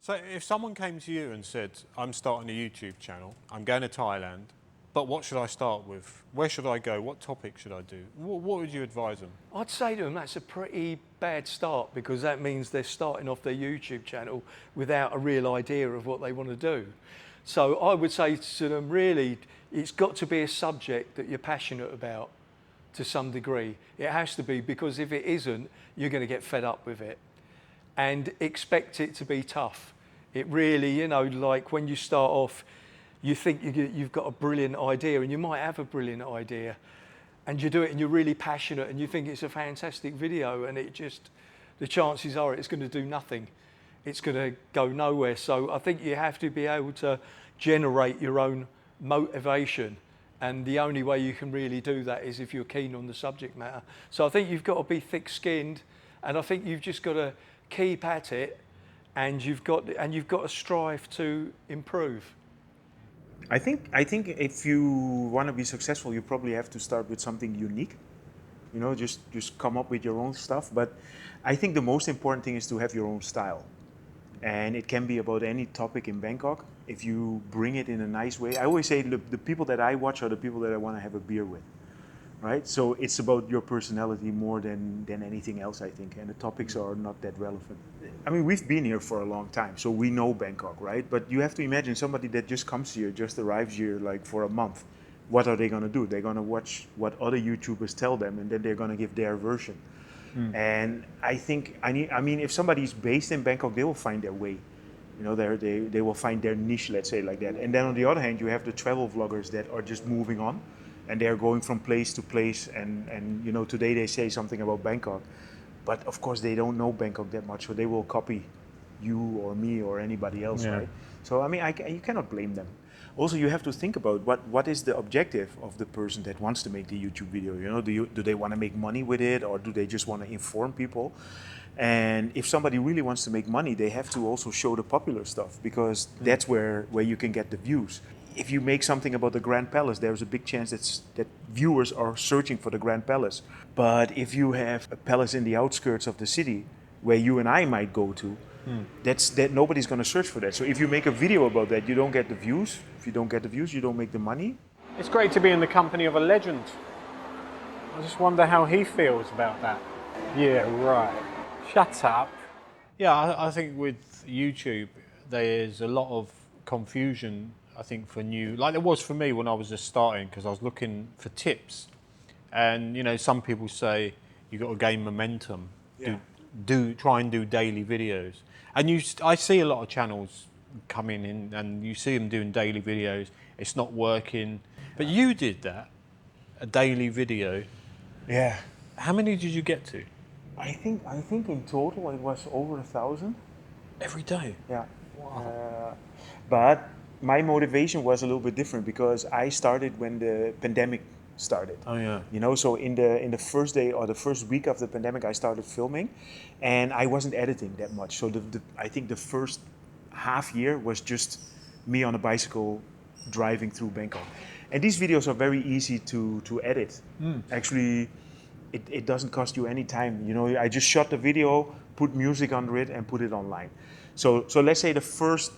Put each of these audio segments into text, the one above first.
So if someone came to you and said, I'm starting a YouTube channel, I'm going to Thailand, but what should I start with? Where should I go? What topic should I do? What would you advise them? I'd say to them that's a pretty bad start, because that means they're starting off their YouTube channel without a real idea of what they want to do. So I would say to them, really, it's got to be a subject that you're passionate about to some degree. It has to be, because if it isn't, you're going to get fed up with it. And expect it to be tough. It really, you know, like when you start off, you think you've got a brilliant idea, and you might have a brilliant idea, and you do it and you're really passionate and you think it's a fantastic video, and it just, the chances are it's going to do nothing. It's going to go nowhere. So I think you have to be able to generate your own motivation. And the only way you can really do that is if you're keen on the subject matter. So I think you've got to be thick-skinned, and I think you've just got to keep at it, and you've got to strive to improve. I think if you want to be successful, you probably have to start with something unique. You know, just come up with your own stuff. But I think the most important thing is to have your own style. And it can be about any topic in Bangkok. If you bring it in a nice way. I always say, look, the people that I watch are the people that I want to have a beer with. Right? So it's about your personality more than anything else, I think. And the topics are not that relevant. I mean, we've been here for a long time, so we know Bangkok, right? But you have to imagine somebody that just comes here, just arrives here like for a month. What are they going to do? They're going to watch what other YouTubers tell them, and then they're going to give their version. And I think, I mean, if somebody's based in Bangkok, they will find their way. You know, they will find their niche, let's say, like that. And then on the other hand, you have the travel vloggers that are just moving on. And they're going from place to place, and you know, today they say something about Bangkok, but of course they don't know Bangkok that much, so they will copy you or me or anybody else, right? So I mean, you cannot blame them. Also, you have to think about what is the objective of the person that wants to make the YouTube video. You know, do they want to make money with it, or do they just want to inform people? And if somebody really wants to make money, they have to also show the popular stuff, because that's where you can get the views. If you make something about the Grand Palace, there's a big chance that viewers are searching for the Grand Palace. But if you have a palace in the outskirts of the city, where you and I might go to, that nobody's going to search for that. So if you make a video about that, you don't get the views. If you don't get the views, you don't make the money. It's great to be in the company of a legend. I just wonder how he feels about that. Yeah, right. Shut up. Yeah, I think with YouTube, there's a lot of confusion, I think, for new, like there was for me when I was just starting, because I was looking for tips. And, you know, some people say you've got to gain momentum, try and do daily videos. And I see a lot of channels coming in, and you see them doing daily videos, it's not working. But you did that, a daily video. Yeah. How many did you get to? I think in total it was over 1,000. Every day? Yeah. Wow. But my motivation was a little bit different, because I started when the pandemic started. Oh yeah. You know, so in the first day or the first week of the pandemic, I started filming, and I wasn't editing that much. So I think the first half year was just me on a bicycle driving through Bangkok. And these videos are very easy to edit. Actually, it doesn't cost you any time. You know, I just shot the video, put music under it, and put it online. So let's say the first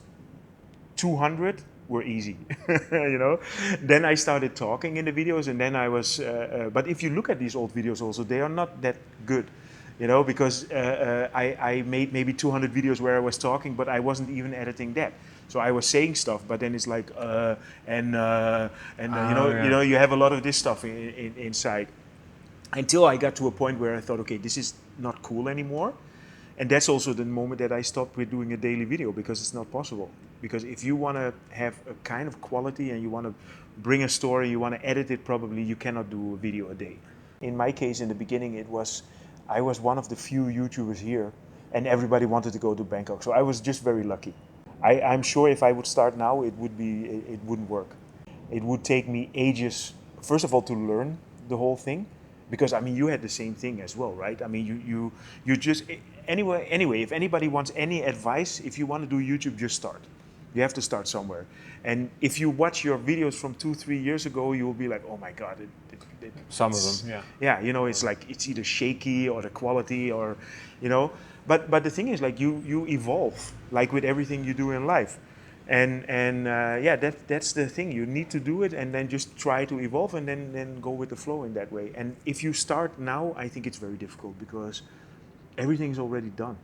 200 were easy, you know. Then I started talking in the videos, and then I was. But if you look at these old videos, also they are not that good, you know, because I made maybe 200 videos where I was talking, but I wasn't even editing that. So I was saying stuff, but then it's like you know, you have a lot of this stuff inside. Until I got to a point where I thought, okay, this is not cool anymore. And that's also the moment that I stopped with doing a daily video, because it's not possible. Because if you want to have a kind of quality and you want to bring a story, you want to edit it probably, you cannot do a video a day. In my case, in the beginning, I was one of the few YouTubers here, and everybody wanted to go to Bangkok. So I was just very lucky. I'm sure if I would start now, it wouldn't work. It would take me ages, first of all, to learn the whole thing. Because I mean, you had the same thing as well, right? I mean, you just anyway. If anybody wants any advice, if you want to do YouTube, just start. You have to start somewhere. And if you watch your videos from 2-3 years ago, you will be like, oh my God, some of them, yeah. Yeah, you know, it's like it's either shaky or the quality, or, you know. But the thing is, like, you evolve, like with everything you do in life, and yeah, that's the thing. You need to do it, and then just try to evolve, and then go with the flow in that way. And if you start now, I think it's very difficult because everything's already done.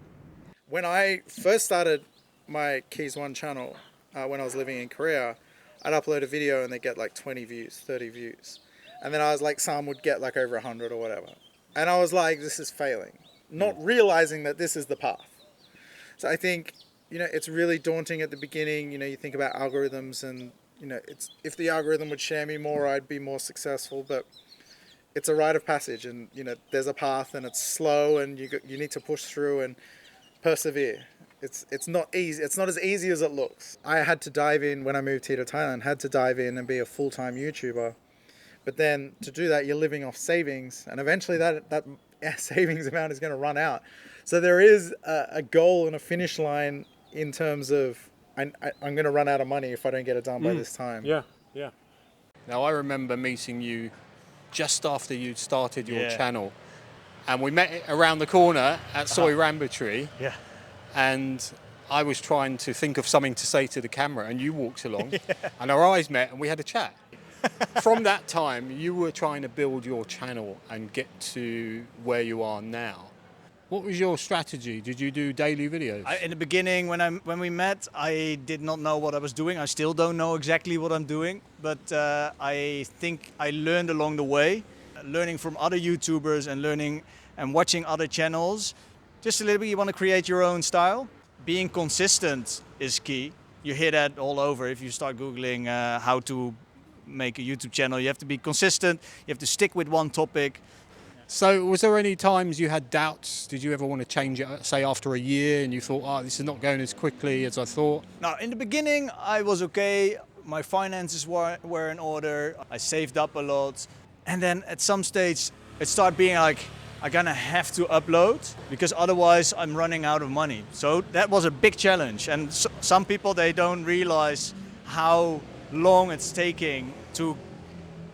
When I first started my Keis One channel, when I was living in Korea, I'd upload a video and they'd get like 20 views, 30 views. And then I was like, some would get like over 100 or whatever. And I was like, this is failing. Not realizing that this is the path. So I think, you know, it's really daunting at the beginning. You know, you think about algorithms and, you know, if the algorithm would share me more, I'd be more successful. But it's a rite of passage, and, you know, there's a path and it's slow, and you need to push through and persevere. It's not easy. It's not as easy as it looks. I had to dive in when I moved here to Thailand, had to dive in and be a full-time YouTuber. But then to do that, you're living off savings, and eventually that savings amount is going to run out. So there is a goal and a finish line in terms of I'm going to run out of money if I don't get it done by this time. Yeah, yeah. Now, I remember meeting you just after you'd started your channel, and we met around the corner at Soy Rambutree. Yeah. And I was trying to think of something to say to the camera, and you walked along, and our eyes met, and we had a chat. From that time, you were trying to build your channel and get to where you are now. What was your strategy? Did you do daily videos? In the beginning, when we met, I did not know what I was doing. I still don't know exactly what I'm doing, but I think I learned along the way, learning from other YouTubers and learning and watching other channels. Just a little bit, you want to create your own style. Being consistent is key. You hear that all over. If you start Googling how to make a YouTube channel, you have to be consistent. You have to stick with one topic. So was there any times you had doubts? Did you ever want to change it, say after a year, and you thought, oh, this is not going as quickly as I thought? Now, in the beginning, I was okay. My finances were in order. I saved up a lot. And then at some stage, it started being like, I'm gonna have to upload because otherwise I'm running out of money. So that was a big challenge. And some people, they don't realize how long it's taking to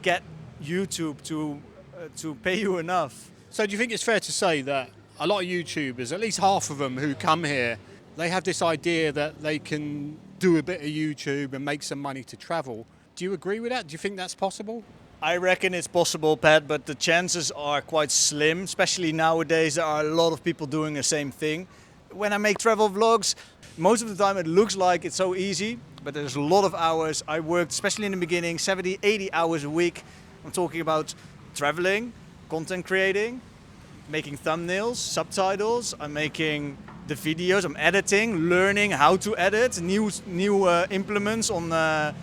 get YouTube to pay you enough. So do you think it's fair to say that a lot of YouTubers, at least half of them who come here, they have this idea that they can do a bit of YouTube and make some money to travel? Do you agree with that? Do you think that's possible? I reckon it's possible, Pat, but the chances are quite slim, especially nowadays. There are a lot of people doing the same thing. When I make travel vlogs, most of the time it looks like it's so easy, but there's a lot of hours. I worked, especially in the beginning, 70, 80 hours a week. I'm talking about traveling, content creating, making thumbnails, subtitles. I'm making the videos, I'm editing, learning how to edit, new implements on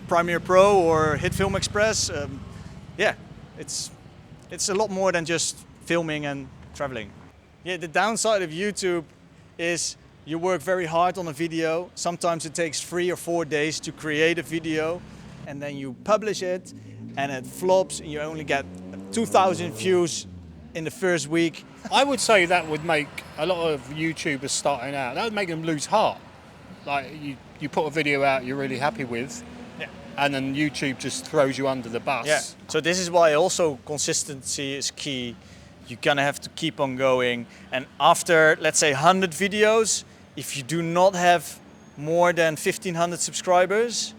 Premiere Pro or Hit Film Express. Yeah, it's a lot more than just filming and traveling. Yeah, the downside of YouTube is you work very hard on a video. Sometimes it takes 3 or 4 days to create a video, and then you publish it and it flops and you only get 2,000 views in the first week. I would say that would make a lot of YouTubers starting out, that would make them lose heart. Like you put a video out you're really happy with, and then YouTube just throws you under the bus. Yeah. So this is why also consistency is key. You're gonna have to keep on going. And after, let's say, 100 videos, if you do not have more than 1,500 subscribers,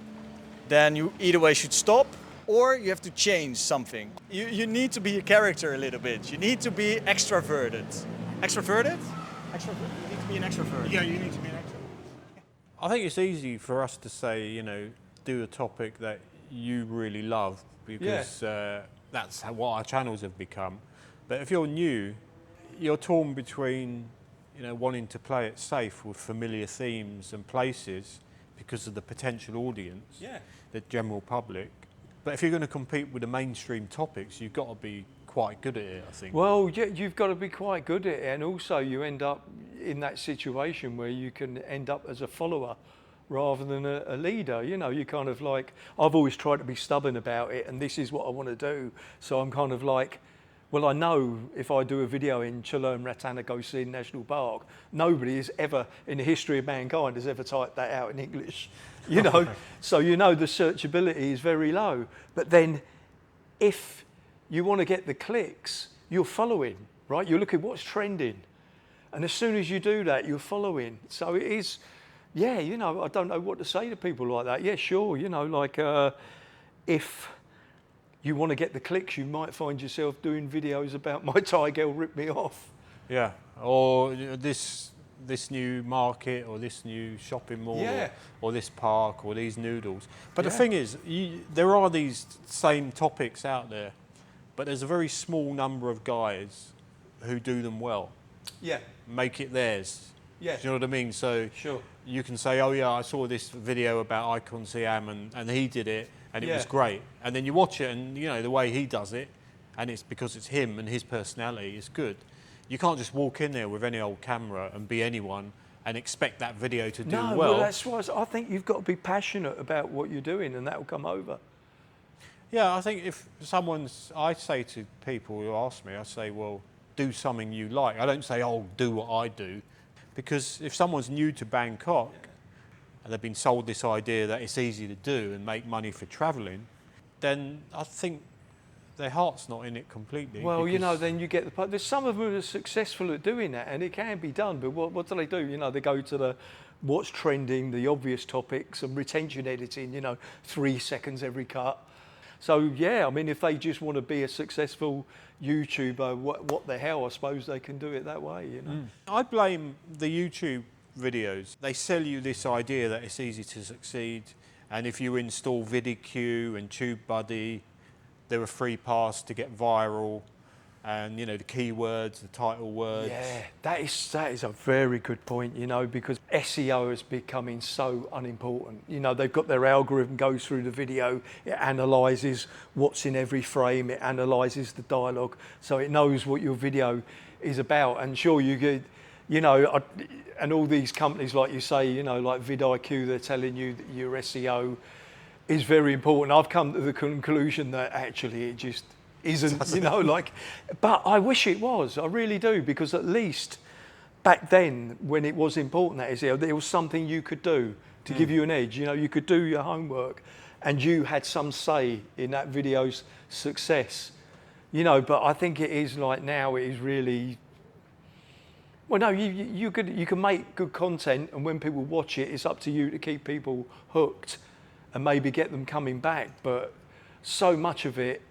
then you either way should stop or you have to change something. You need to be a character a little bit. You need to be extroverted. Extroverted? You need to be an extrovert. Yeah, you need to be an extrovert. I think it's easy for us to say, you know, do a topic that you really love because that's what our channels have become. But if you're new, you're torn between, you know, wanting to play it safe with familiar themes and places because of the potential audience, the general public. But if you're going to compete with the mainstream topics, you've got to be quite good at it, I think. Well, yeah, you've got to be quite good at it, and also you end up in that situation where you can end up as a follower rather than a leader. You know, you kind of like, I've always tried to be stubborn about it, and this is what I want to do. So I'm kind of like, well, I know if I do a video in Chilean Ratanagosin National Park, nobody has ever, in the history of mankind, has ever typed that out in English. You know, so you know the searchability is very low. But then if you want to get the clicks, you're following, right? You look at what's trending. And as soon as you do that, you're following. So it is, yeah, you know, I don't know what to say to people like that. Yeah, sure, you know, like if you want to get the clicks, you might find yourself doing videos about my Thai girl ripped me off. Yeah, or this new market, or this new shopping mall, Yeah. or this park, or these noodles. But the Yeah. thing is, there are these same topics out there, but there's a very small number of guys who do them well, Yeah, make it theirs. yeah, Do you know what I mean? So sure. you can say, oh yeah, I saw this video about Icon Siam and he did it and it was Yeah. great. And then you watch it and, you know, the way he does it, and it's because it's him and his personality is good. You can't just walk in there with any old camera and be anyone and expect that video to do No, well. that's why I think you've got to be passionate about what you're doing, and that will come over. Yeah, I think if I say to people who ask me, I say, well, do something you like. I don't say, oh, do what I do. Because if someone's new to Bangkok and they've been sold this idea that it's easy to do and make money for travelling, then I think their heart's not in it completely. Well, you know, because- then you get the part. There's some of them who are successful at doing that, and it can be done. But what do? You know, they go to the what's trending, the obvious topics, and retention editing. You know, 3 seconds every cut. So yeah, I mean, if they just want to be a successful YouTuber, what the hell? I suppose they can do it that way. You know. I blame the YouTube videos. They sell you this idea that it's easy to succeed, and if you install VidIQ and TubeBuddy, they're a free pass to get viral, and you know the keywords, the title words. Yeah, that is a very good point, you know, because SEO is becoming so unimportant. You know, they've got their algorithm goes through the video, it analyses what's in every frame, it analyses the dialogue, so it knows what your video is about. And sure, you get, you know, and all these companies, like you say, you know, like vidIQ, they're telling you that your SEO is very important. I've come to the conclusion that actually it just isn't, you know, like, but I wish it was, I really do, because at least back then when it was important, that is, there was something you could do to give you an edge. You know, you could do your homework and you had some say in that video's success, you know. But I think it is like now, it is really, well, no, you can make good content, and when people watch it, it's up to you to keep people hooked and maybe get them coming back. But so much of it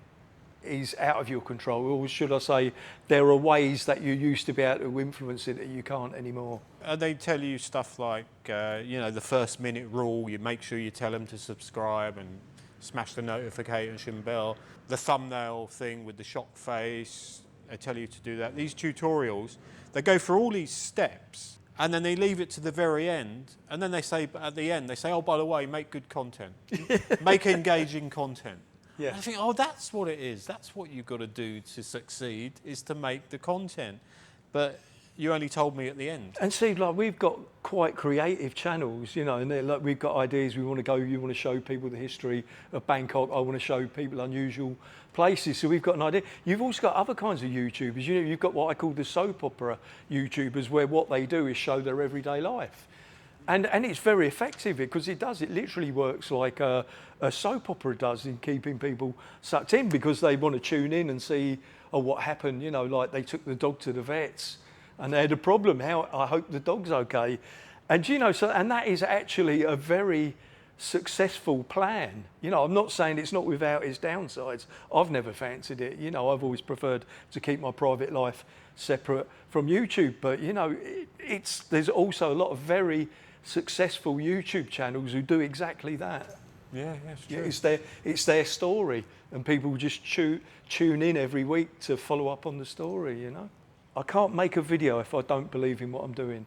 is out of your control, or should I say, there are ways that you used to be able to influence it that you can't anymore. They tell you stuff like, you know, the 1-minute rule. You make sure you tell them to subscribe and smash the notification bell. The thumbnail thing with the shock face. They tell you to do that. These tutorials, they go through all these steps, and then they leave it to the very end, and then they say, at the end, they say, oh, by the way, make good content. Make engaging content. Yeah. I think, oh, that's what it is. That's what you've got to do to succeed, is to make the content. But you only told me at the end. And see, like, we've got quite creative channels, you know, and like, we've got ideas. We want to go, you want to show people the history of Bangkok. I want to show people unusual places. So we've got an idea. You've also got other kinds of YouTubers. You know, you've got what I call the soap opera YouTubers, where what they do is show their everyday life. And it's very effective, because it literally works like a soap opera does in keeping people sucked in, because they want to tune in and see, oh, what happened, you know, like they took the dog to the vets and they had a problem. I hope the dog's okay. And, you know, and that is actually a very successful plan. You know, I'm not saying it's not without its downsides. I've never fancied it. You know, I've always preferred to keep my private life separate from YouTube. But, you know, there's also a lot of very successful YouTube channels who do exactly that. Yeah, it's Yeah, true. it's their story, and people just tune in every week to follow up on the story, you know. I can't make a video if I don't believe in what I'm doing.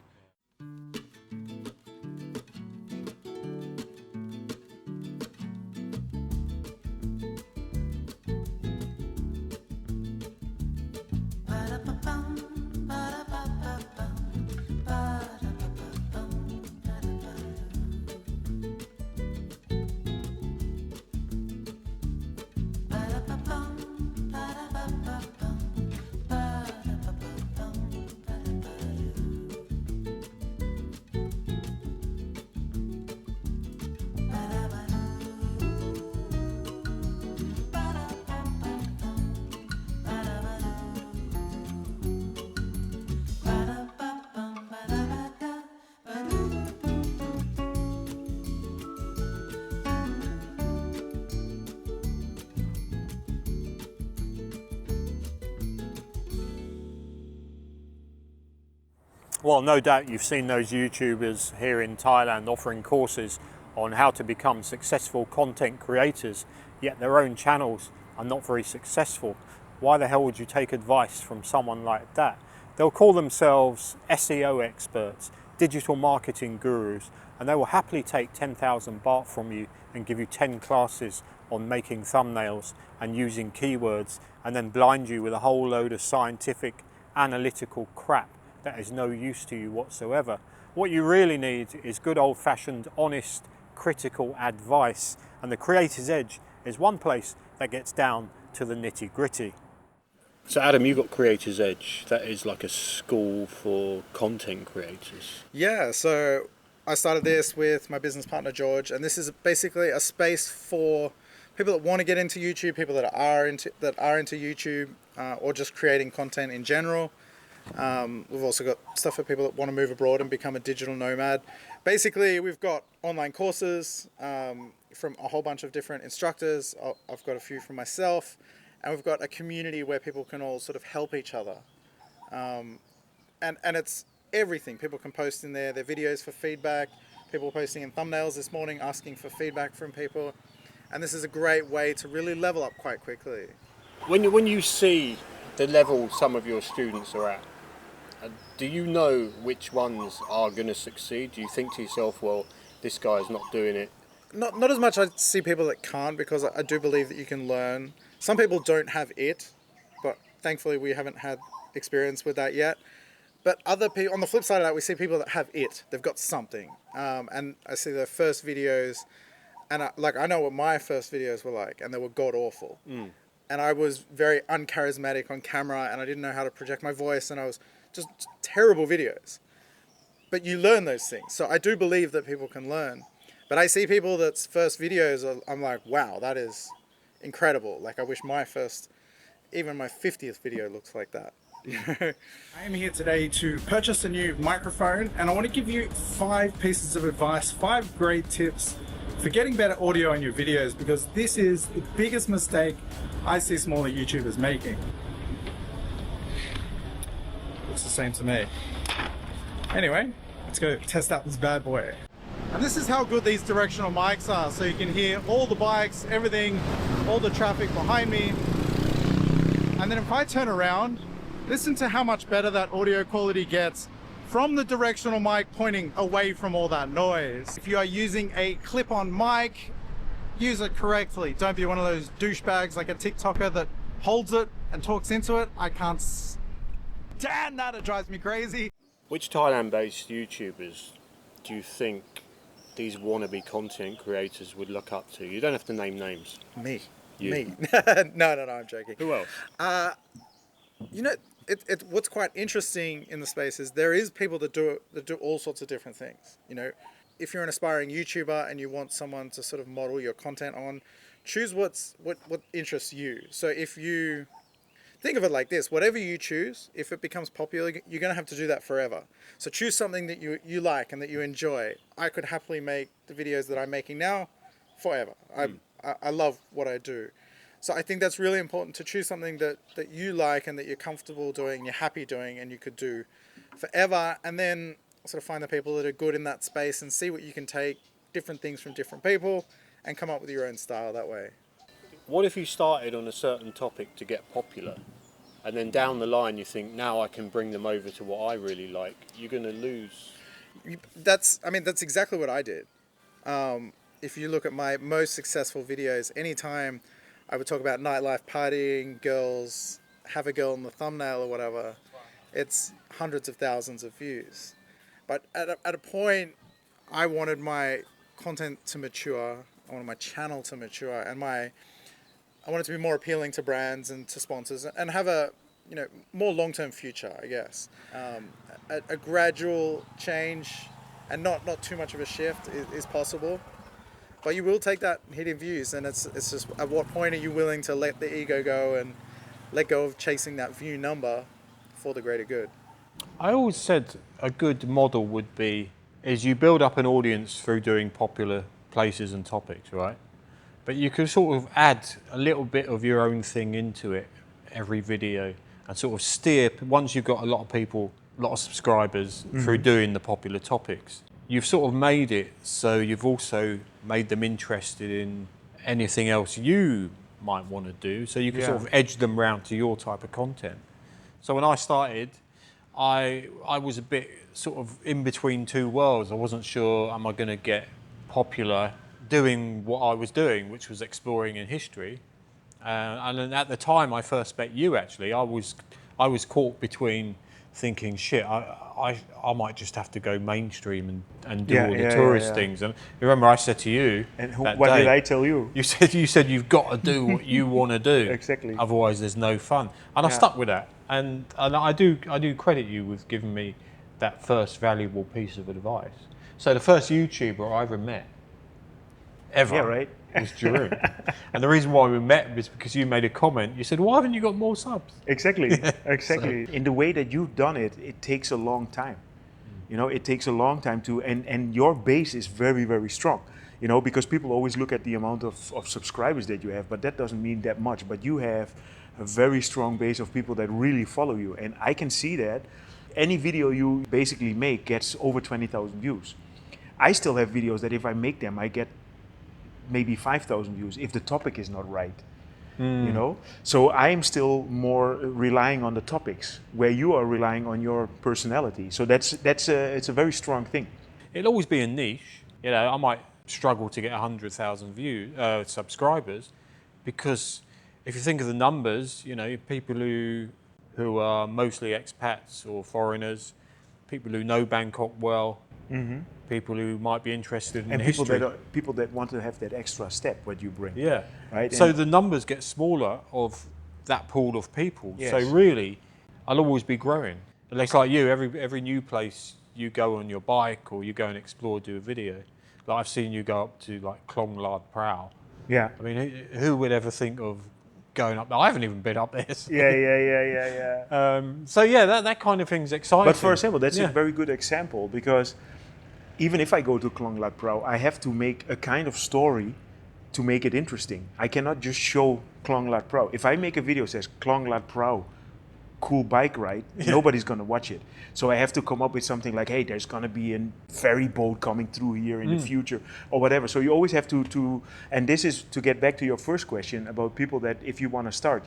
Well, no doubt you've seen those YouTubers here in Thailand offering courses on how to become successful content creators, yet their own channels are not very successful. Why the hell would you take advice from someone like that? They'll call themselves SEO experts, digital marketing gurus, and they will happily take 10,000 baht from you and give you 10 classes on making thumbnails and using keywords, and then blind you with a whole load of scientific, analytical crap that is no use to you whatsoever. What you really need is good old-fashioned, honest, critical advice, and the Creator's Edge is one place that gets down to the nitty-gritty. So Adam, you got Creator's Edge. That is like a school for content creators. Yeah, so I started this with my business partner George, and this is basically a space for people that want to get into YouTube, people that are into YouTube, or just creating content in general. We've also got stuff for people that want to move abroad and become a digital nomad. Basically, we've got online courses from a whole bunch of different instructors. I've got a few from myself, and we've got a community where people can all sort of help each other. And it's everything. People can post in there their videos for feedback. People posting in thumbnails this morning asking for feedback from people. And this is a great way to really level up quite quickly. When you see the level some of your students are at, do you know which ones are going to succeed? Do you think to yourself, well, this guy's not doing it? Not as much. I see people that can't, because I do believe that you can learn. Some people don't have it, but thankfully we haven't had experience with that yet. But other people, on the flip side of that, we see people that have it. They've got something. And I see their first videos, and I know what my first videos were like, and they were god awful. And I was very uncharismatic on camera, and I didn't know how to project my voice, and I was just terrible videos. But you learn those things. So I do believe that people can learn. But I see people that's first videos, I'm like, wow, that is incredible. Like, I wish even my 50th video looks like that. I am here today to purchase a new microphone, and I want to give you 5 pieces of advice, 5 great tips for getting better audio in your videos, because this is the biggest mistake I see smaller YouTubers making. Looks the same to me. Anyway, let's go test out this bad boy. And this is how good these directional mics are, so you can hear all the bikes, everything, all the traffic behind me. And then if I turn around, listen to how much better that audio quality gets from the directional mic pointing away from all that noise. If you are using a clip-on mic, use it correctly. Don't be one of those douchebags like a TikToker that holds it and talks into it. I can't stand that, it drives me crazy. Which Thailand-based YouTubers do you think these wannabe content creators would look up to? You don't have to name names. Me. You. Me. No, I'm joking. Who else? You know, what's quite interesting in the space is there is people that do all sorts of different things. You know, if you're an aspiring YouTuber and you want someone to sort of model your content on, choose what interests you. So if you think of it like this, whatever you choose, if it becomes popular, you're going to have to do that forever. So choose something that you like and that you enjoy. I could happily make the videos that I'm making now forever. I love what I do. So I think that's really important, to choose something that you like and that you're comfortable doing, you're happy doing, and you could do forever. And then sort of find the people that are good in that space and see what you can take, different things from different people, and come up with your own style that way. What if you started on a certain topic to get popular, and then down the line you think, now I can bring them over to what I really like? You're going to lose. That's exactly what I did. If you look at my most successful videos, anytime I would talk about nightlife, partying, girls, have a girl in the thumbnail or whatever, it's hundreds of thousands of views. But at a point, I wanted my content to mature, I wanted my channel to mature, and I wanted to be more appealing to brands and to sponsors, and have a more long-term future, I guess. A gradual change and not too much of a shift is possible. But you will take that hit in views, and it's just, at what point are you willing to let the ego go and let go of chasing that view number for the greater good? I always said a good model would be is you build up an audience through doing popular places and topics, right? But you can sort of add a little bit of your own thing into it every video and sort of steer, once you've got a lot of people lot of subscribers through doing the popular topics. You've sort of made it so you've also made them interested in anything else you might want to do, so you can sort of edge them round to your type of content. So when I started, I was a bit sort of in between two worlds. I wasn't sure, am I going to get popular doing what I was doing, which was exploring in history. And then at the time I first met you, actually, I was caught between thinking, shit, I might just have to go mainstream and do all the tourist things. And remember, I said to you, And that what day, did I tell you? You said you've got to do what you want to do. Exactly. Otherwise, there's no fun. And I stuck with that. And I do credit you with giving me that first valuable piece of advice. So the first YouTuber I ever met, ever, was Jeroen. And the reason why we met was because you made a comment. You said, "Why haven't you got more subs?" Exactly, exactly. In the way that you've done it, it takes a long time. You know, it takes a long time to, and your base is very, very strong. You know, because people always look at the amount of subscribers that you have, but that doesn't mean that much. But you have a very strong base of people that really follow you. And I can see that any video you basically make gets over 20,000 views. I still have videos that if I make them, I get maybe 5,000 views if the topic is not right. You know, so I'm still more relying on the topics, where you are relying on your personality. So it's a very strong thing. It'll always be a niche. You know, I might struggle to get 100,000 subscribers, because if you think of the numbers, you know, people who are mostly expats or foreigners, people who know Bangkok well, people who might be interested in history. People that want to have that extra step, what you bring. Yeah. Right. So the numbers get smaller of that pool of people. Yes. So really, I'll always be growing. And it's like you, every new place you go on your bike or you go and explore, do a video. Like I've seen you go up to like Klong Lad Prao. Yeah. I mean, who would ever think of going up there? I haven't even been up there. So. Yeah. So yeah, that kind of thing's exciting. But for example, that's a very good example, because even if I go to Klong Lad Prao, I have to make a kind of story to make it interesting. I cannot just show Klong Lad Prao. If I make a video that says Klong Lad Prao, cool bike ride, nobody's going to watch it. So I have to come up with something like, hey, there's going to be a ferry boat coming through here in the future or whatever. So you always have to, and this is to get back to your first question about people that if you want to start,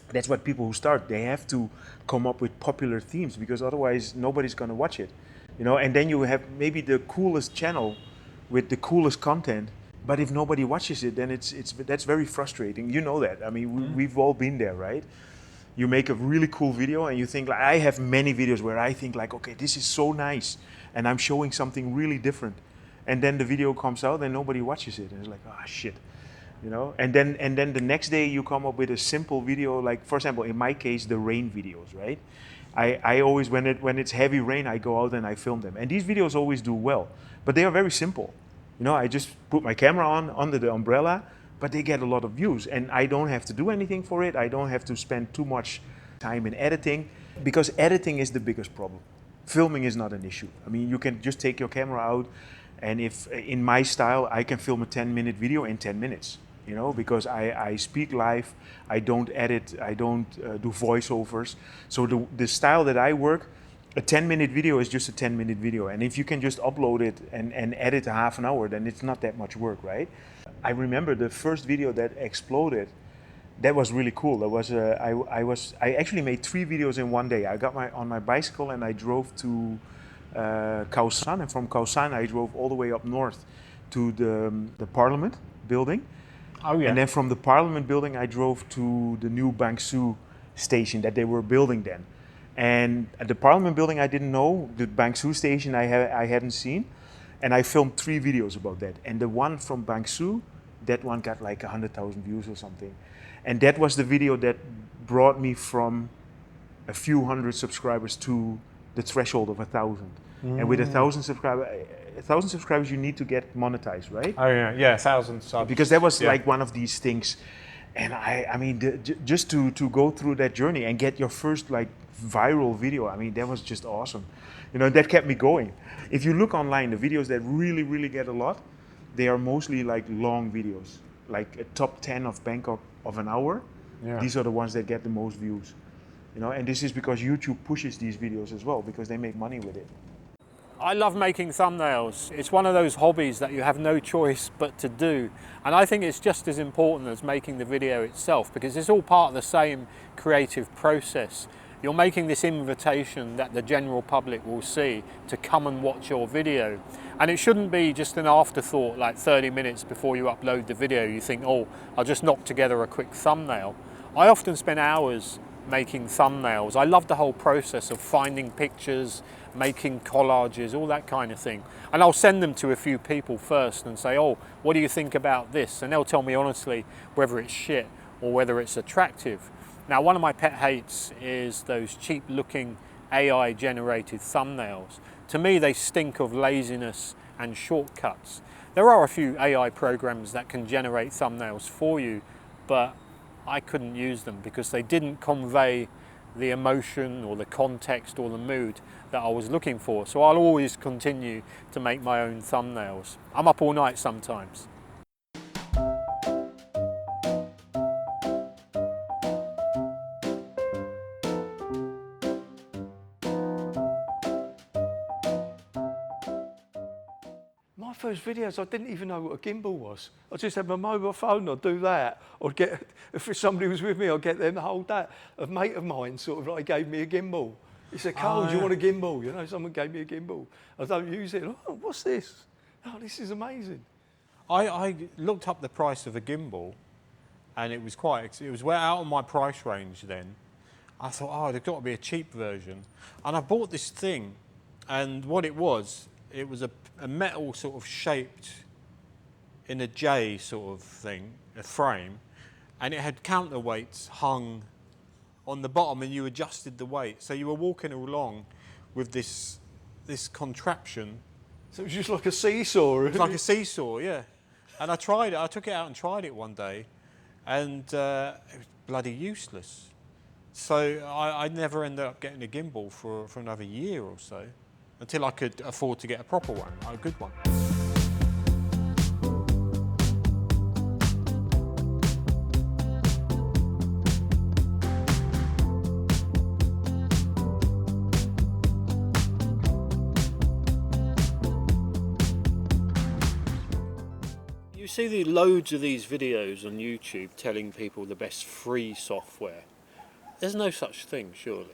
that's what people who start, they have to come up with popular themes, because otherwise nobody's going to watch it. You know, and then you have maybe the coolest channel with the coolest content, but if nobody watches it, then that's very frustrating. You know that. I mean, we've all been there, right? You make a really cool video and you think, like, I have many videos where I think like, okay, this is so nice, and I'm showing something really different, and then the video comes out and nobody watches it, and it's like, oh shit, you know. And then the next day you come up with a simple video, like for example, in my case, the rain videos, right? I always, when it's heavy rain, I go out and I film them, and these videos always do well, but they are very simple. You know, I just put my camera on under the umbrella, but they get a lot of views, and I don't have to do anything for it. I don't have to spend too much time in editing, because editing is the biggest problem. Filming is not an issue. I mean, you can just take your camera out, and if in my style, I can film a 10-minute video in 10 minutes, you know, because I speak live, I don't edit, I don't do voiceovers. So the style that I work, a 10-minute video is just a 10-minute video. And if you can just upload it and edit a half an hour, then it's not that much work, right? I remember the first video that exploded, that was really cool. That was I actually made 3 videos in one day. I got on my bicycle and I drove to Keis One, and from Keis One I drove all the way up north to the Parliament building. Oh yeah. And then from the Parliament building I drove to the new Bangsu station that they were building then. And at the Parliament building I didn't know, the Bangsu station I hadn't seen, and I filmed 3 videos about that. And the one from Bangsu, that one got like 100,000 views or something. And that was the video that brought me from a few hundred subscribers to the threshold of 1,000. And with 1,000 subscribers, you need to get monetized, right? Oh yeah, 1,000 subs. Because that was like one of these things. And I mean, just to go through that journey and get your first like viral video, I mean, that was just awesome. You know, that kept me going. If you look online, the videos that really, really get a lot, they are mostly like long videos, like a top 10 of Bangkok of an hour. Yeah. These are the ones that get the most views. You know, and this is because YouTube pushes these videos as well, because they make money with it. I love making thumbnails. It's one of those hobbies that you have no choice but to do. And I think it's just as important as making the video itself, because it's all part of the same creative process. You're making this invitation that the general public will see to come and watch your video. And it shouldn't be just an afterthought, like 30 minutes before you upload the video, you think, oh, I'll just knock together a quick thumbnail. I often spend hours making thumbnails. I love the whole process of finding pictures, making collages, all that kind of thing. And I'll send them to a few people first and say, oh, what do you think about this? And they'll tell me honestly whether it's shit or whether it's attractive. Now, one of my pet hates is those cheap looking AI generated thumbnails. To me, they stink of laziness and shortcuts. There are a few AI programs that can generate thumbnails for you, but I couldn't use them because they didn't convey the emotion or the context or the mood that I was looking for. So I'll always continue to make my own thumbnails. I'm up all night sometimes. My first videos, I didn't even know what a gimbal was. I just had my mobile phone, I'd do that. I'd get, if somebody was with me, I'd get them to hold that. A mate of mine sort of like gave me a gimbal. He said, Carl, do you want a gimbal? You know, someone gave me a gimbal. I don't use it. Oh, what's this? Oh, this is amazing. I looked up the price of a gimbal and it was well out of my price range then. I thought, oh, there's got to be a cheap version. And I bought this thing, and what it was a metal sort of shaped in a J sort of thing, a frame, and it had counterweights hung on the bottom, and you adjusted the weight. So you were walking along with this contraption. So it was just like a seesaw. It's like a seesaw, yeah. And I tried it. I took it out and tried it one day, and it was bloody useless. So I never ended up getting a gimbal for another year or so, until I could afford to get a proper one, a good one. You see loads of these videos on YouTube telling people the best free software. There's no such thing, surely.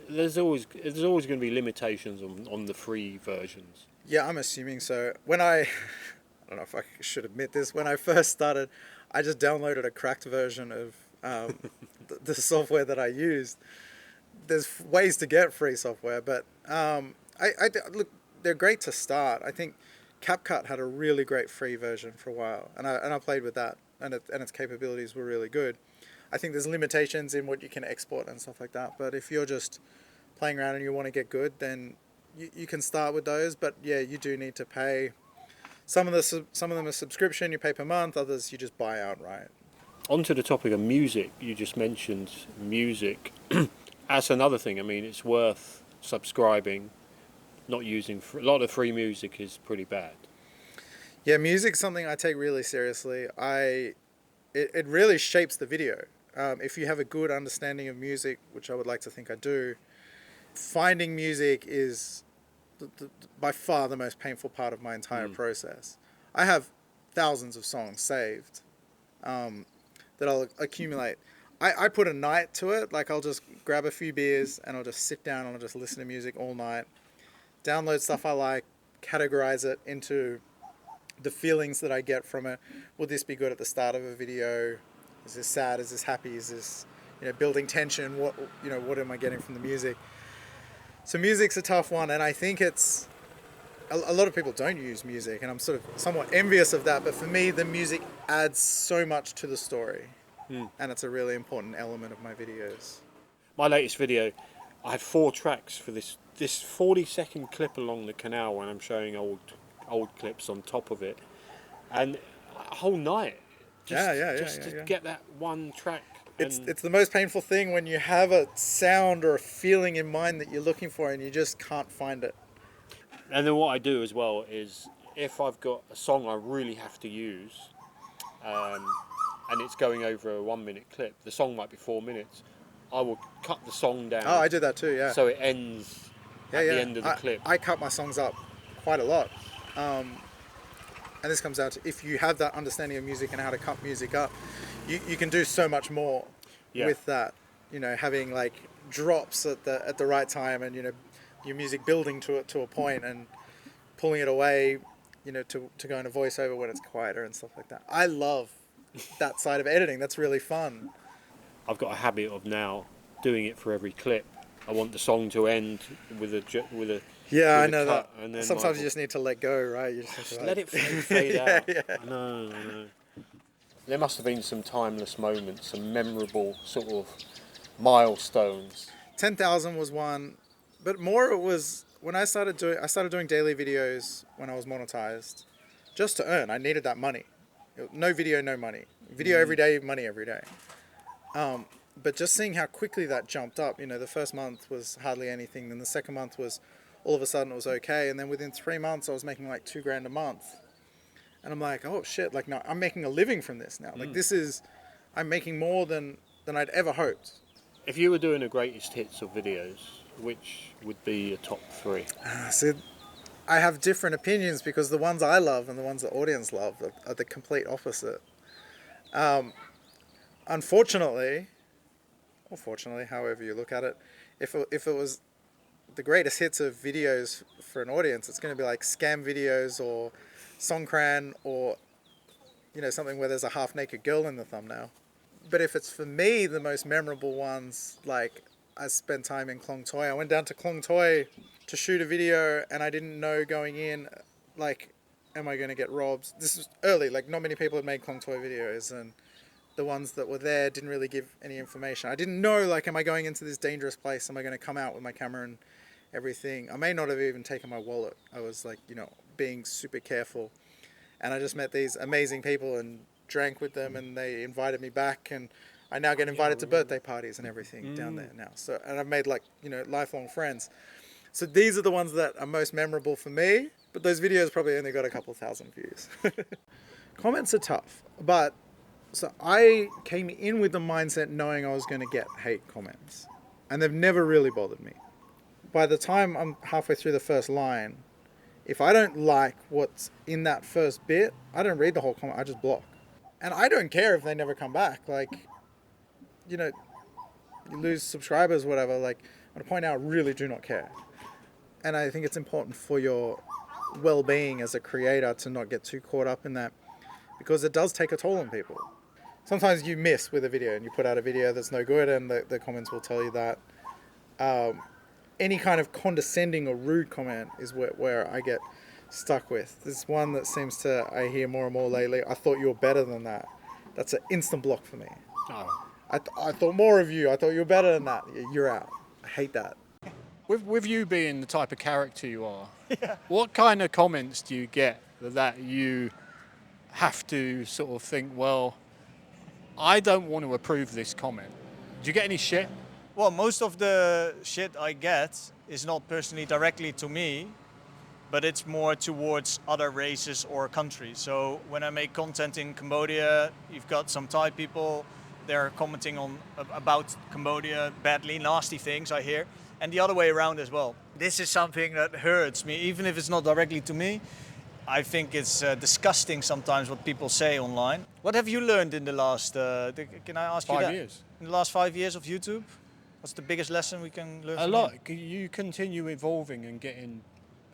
There's always going to be limitations on the free versions. Yeah, I'm assuming so. When I don't know if I should admit this, when I first started, I just downloaded a cracked version of the software that I used. There's ways to get free software, but look, they're great to start. I think CapCut had a really great free version for a while, and I played with that, and its capabilities were really good. I think there's limitations in what you can export and stuff like that, but if you're just playing around and you want to get good, then you can start with those. But yeah, you do need to pay. Some of them are subscription, you pay per month. Others you just buy outright. Onto the topic of music, you just mentioned music. That's another thing. I mean, it's worth subscribing, not using. A lot of free music is pretty bad. Yeah, music's something I take really seriously. It really shapes the video. If you have a good understanding of music, which I would like to think I do, finding music is by far the most painful part of my entire process. I have thousands of songs saved that I'll accumulate. I put a night to it. Like, I'll just grab a few beers and I'll just sit down and I'll just listen to music all night, download stuff I like, categorize it into the feelings that I get from it. Will this be good at the start of a video? Is this sad? Is this happy? Is this, building tension? What am I getting from the music? So music's a tough one, and I think it's a lot of people don't use music, and I'm sort of somewhat envious of that. But for me, the music adds so much to the story, and it's a really important element of my videos. My latest video, I had 4 tracks for this 40-second clip along the canal when I'm showing old clips on top of it, and a whole night just to get that one track. It's the most painful thing when you have a sound or a feeling in mind that you're looking for and you just can't find it. And then what I do as well is, if I've got a song I really have to use, and it's going over a 1-minute clip, the song might be 4 minutes, I will cut the song down. Oh, I do that too, yeah. So it ends at the end of the clip. I cut my songs up quite a lot. And this comes down to if you have that understanding of music and how to cut music up, you can do so much more with that. You know, having like drops at the right time, and you know, your music building to a point and pulling it away, you know, to go into voiceover when it's quieter and stuff like that. I love that side of editing. That's really fun. I've got a habit of now doing it for every clip. I want the song to end with a Yeah, I with a know cut, that. and then Sometimes you just need to let go, right? You just have to, let it fade out. Yeah. I know. There must have been some timeless moments, some memorable sort of milestones. 10,000 was one, but more it was when I started doing daily videos when I was monetized, just to earn. I needed that money. No video, no money. Video every day, money every day. But just seeing how quickly that jumped up, you know, the first month was hardly anything. Then the second month was, all of a sudden it was okay. And then within 3 months, I was making like $2,000 a month. And I'm like, oh shit, like no, I'm making a living from this now. Like I'm making more than I'd ever hoped. If you were doing a greatest hits of videos, which would be your top 3? So I have different opinions because the ones I love and the ones the audience love are the complete opposite. Unfortunately, or fortunately, however you look at it, if it was the greatest hits of videos for an audience, it's going to be like scam videos or Songkran or, you know, something where there's a half-naked girl in the thumbnail. But if it's for me, the most memorable ones, like I spent time in Klong Toi. I went down to Klong Toi to shoot a video and I didn't know going in, like, am I going to get robbed? This was early, like not many people had made Klong Toi videos, and the ones that were there didn't really give any information. I didn't know, like, am I going into this dangerous place? Am I going to come out with my camera and everything? I may not have even taken my wallet. I was like, you know, being super careful. And I just met these amazing people and drank with them, and they invited me back, and I now get invited to birthday parties and everything down there now. So, and I've made, like, you know, lifelong friends. So these are the ones that are most memorable for me, but those videos probably only got a couple thousand views. Comments are tough, but so I came in with the mindset knowing I was going to get hate comments, and they've never really bothered me. By the time I'm halfway through the first line, if I don't like what's in that first bit, I don't read the whole comment, I just block. And I don't care if they never come back. Like, you know, you lose subscribers, whatever. Like, I want to point out, I really do not care. And I think it's important for your well-being as a creator to not get too caught up in that, because it does take a toll on people. Sometimes you miss with a video and you put out a video that's no good, and the comments will tell you that. Any kind of condescending or rude comment is where I get stuck with. There's one that seems to, I hear more and more lately, I thought you were better than that. That's an instant block for me. Oh. I thought more of you. I thought you were better than that. You're out. I hate that. With you being the type of character you are, what kind of comments do you get that you have to sort of think, well, I don't want to approve this comment? Do you get any shit? Well, most of the shit I get is not personally directly to me, but it's more towards other races or countries. So when I make content in Cambodia, you've got some Thai people, they're commenting about Cambodia, badly, nasty things I hear, and the other way around as well. This is something that hurts me, even if it's not directly to me. I think it's disgusting sometimes what people say online. What have you learned in the last, can I ask you that? 5 years. In the last 5 years of YouTube? What's the biggest lesson we can learn A from lot. you? You continue evolving and getting,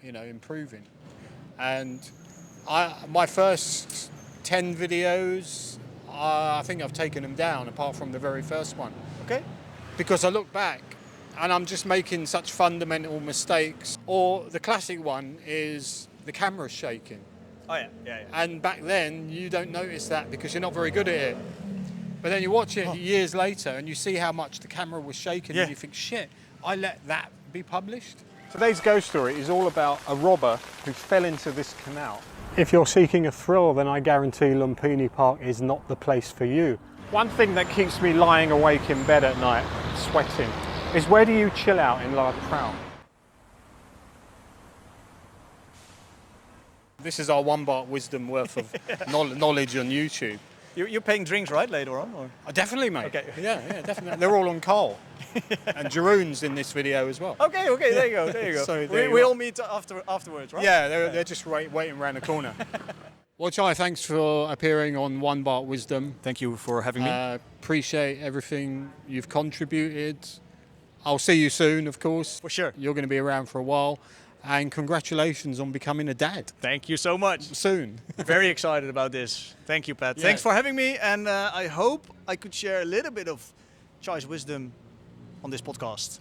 you know, improving. And my first 10 videos, I think I've taken them down, apart from the very first one. Okay. Because I look back and I'm just making such fundamental mistakes. Or the classic one is the camera's shaking. Oh yeah. And back then, you don't notice that because you're not very good at it. But then you watch it years later and you see how much the camera was shaking, and you think, shit, I let that be published? Today's ghost story is all about a robber who fell into this canal. If you're seeking a thrill, then I guarantee Lumpini Park is not the place for you. One thing that keeps me lying awake in bed at night, sweating, is where do you chill out in La Trout? This is our 1 baht wisdom worth of knowledge on YouTube. You're paying drinks, right, later on? Or? Definitely, mate. Okay. Yeah, definitely. They're all on Carl. And Jeroen's in this video as well. Okay, there you go. So there we you all meet afterwards, right? Yeah, they're just waiting around the corner. Well, Chai, thanks for appearing on One BAHT Wisdom. Thank you for having me. Appreciate everything you've contributed. I'll see you soon, of course. For sure. You're going to be around for a while. And congratulations on becoming a dad. Thank you so much. Soon. Very excited about this. Thank you, Pat. Yeah. Thanks for having me, and I hope I could share a little bit of Chai's wisdom on this podcast.